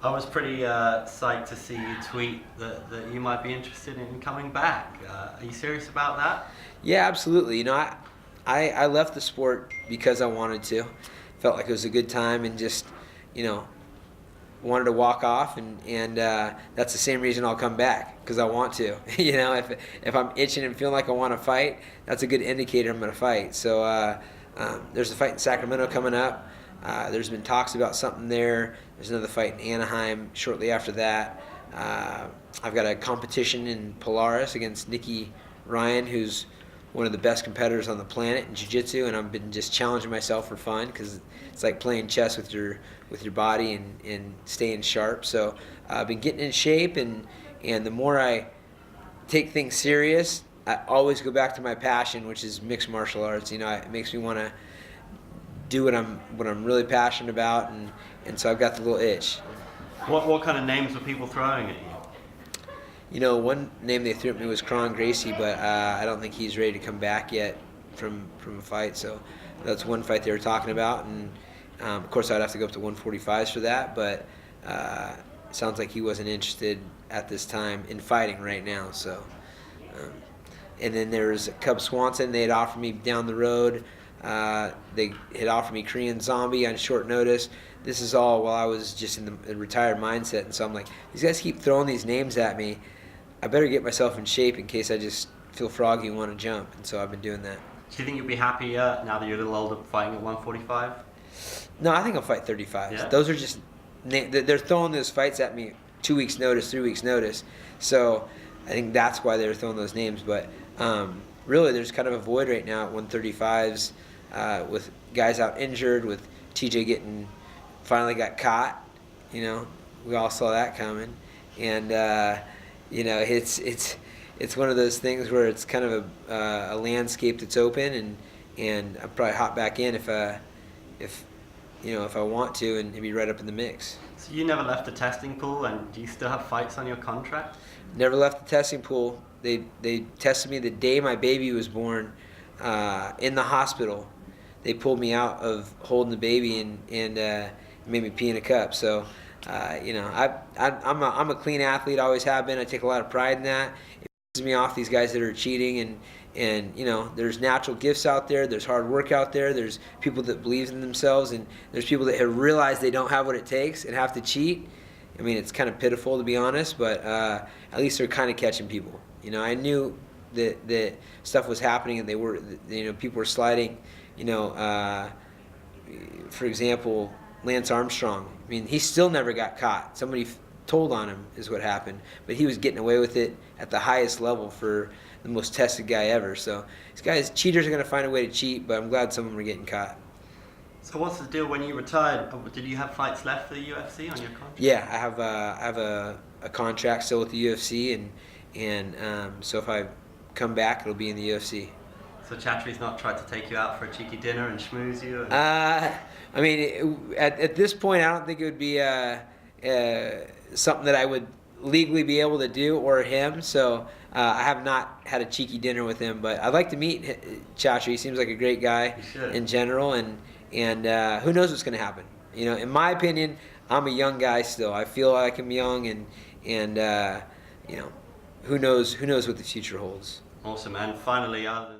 I was pretty psyched to see you tweet that you might be interested in coming back. Are you serious about that? Yeah, absolutely. I left the sport because I wanted to. Felt like it was a good time and just, you know, wanted to walk off, and that's the same reason I'll come back, because I want to. If I'm itching and feeling like I want to fight, that's a good indicator I'm going to fight. So there's a fight in Sacramento coming up. There's been talks about something there. There's another fight in Anaheim shortly after that. I've got a competition in Polaris against Nikki Ryan, who's one of the best competitors on the planet in jiu-jitsu, and I've been just challenging myself for fun, because it's like playing chess with your body and staying sharp. So I've been getting in shape, and the more I take things serious, I always go back to my passion, which is mixed martial arts. It makes me want to do what I'm really passionate about, and so I've got the little itch. What kind of names were people throwing at you? One name they threw at me was Kron Gracie, but I don't think he's ready to come back yet from a fight. So that's one fight they were talking about, and of course I'd have to go up to 145s for that. But it sounds like he wasn't interested at this time in fighting right now. So, and then there's Cub Swanson. They had offered me down the road. They had offered me Korean Zombie on short notice. This is all while I was just in the retired mindset, and so I'm like, these guys keep throwing these names at me. I better get myself in shape in case I just feel froggy and want to jump, and so I've been doing that. Do you think you'll be happier now that you're a little older fighting at 145? No, I think I'll fight 35s. Yeah? Those are just, they're throwing those fights at me 2 weeks notice, 3 weeks notice. So I think that's why they're throwing those names. But really, there's kind of a void right now at 135s with guys out injured, with TJ finally got caught. We all saw that coming. And, it's one of those things where it's kind of a landscape that's open, and I'll probably hop back in if I want to, and be right up in the mix. So you never left the testing pool, and do you still have fights on your contract? Never left the testing pool. They tested me the day my baby was born in the hospital. They pulled me out of holding the baby and made me pee in a cup. So, I'm a clean athlete, always have been. I take a lot of pride in that. It pisses me off, these guys that are cheating, and there's natural gifts out there, there's hard work out there, there's people that believe in themselves, and there's people that have realized they don't have what it takes and have to cheat. I mean, it's kind of pitiful, to be honest, but at least they're kind of catching people. I knew that stuff was happening, and they were, people were sliding. For example, Lance Armstrong. I mean, he still never got caught. Somebody told on him is what happened, but he was getting away with it at the highest level for the most tested guy ever. So these guys, cheaters, are going to find a way to cheat, but I'm glad some of them are getting caught. So what's the deal when you retired? Did you have fights left for the UFC on your contract? Yeah, I have a contract still with the UFC, and so if I come back, it'll be in the UFC. So Chatri's not tried to take you out for a cheeky dinner and schmooze you? I mean, at this point, I don't think it would be something that I would legally be able to do, or him. So I have not had a cheeky dinner with him, but I'd like to meet Chatri. He seems like a great guy in general, and who knows what's going to happen. In my opinion, I'm a young guy still. I feel like I'm young, and who knows what the future holds. Awesome. And finally, other than